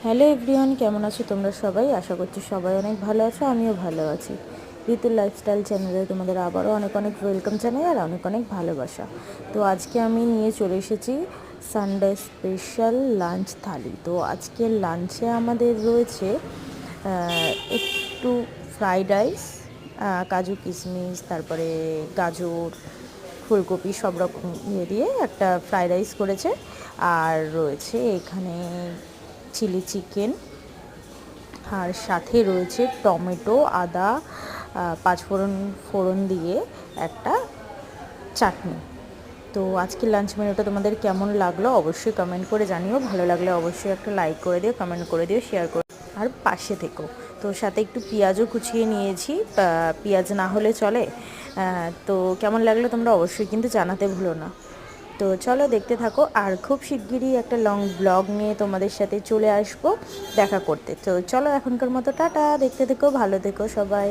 Hello everyone, কেমন আছো তোমরা সবাই? আশা করছি সবাই অনেক ভালো আছো, আমিও ভালো আছি। ঋতুর লাইফস্টাইল চ্যানেলে তোমাদের আবারও অনেক অনেক ওয়েলকাম জানাই আর অনেক অনেক ভালোবাসা। তো আজকে আমি নিয়ে চলে এসেছি সানডে স্পেশাল লাঞ্চ থালি। তো আজকের লাঞ্চে আমাদের রয়েছে একটু ফ্রাইড রাইস, কাজু কিশমিশ, তারপরে গাজর, ফুলকপি সব রকম দিয়ে একটা ফ্রাইড রাইস করেছে। আর রয়েছে এখানে চিলি চিকেন, আর সাথে রয়েছে টমেটো, আদা, পাঁচফোড়ন ফোড়ন দিয়ে একটা চাটনি। তো আজকের লাঞ্চ মেনুটা তোমাদের কেমন লাগলো অবশ্যই কমেন্ট করে জানিও। ভালো লাগলে অবশ্যই একটা লাইক করে দিও, কমেন্ট করে দিও, শেয়ার করে আর পাশে থেকো। তো সাথে একটু পেঁয়াজও কুচিয়ে নিয়েছি, পেঁয়াজ না হলে চলে। তো কেমন লাগলো তোমরা অবশ্যই কিন্তু জানাতে ভুলো না। তো চলো দেখতে থাকো, আর খুব শিগগিরই একটা লং ব্লগ নিয়ে তোমাদের সাথে চলে আসবো দেখা করতে। তো চলো এখনকার মতো টাটা, দেখতে থেকো, ভালো থেকো সবাই।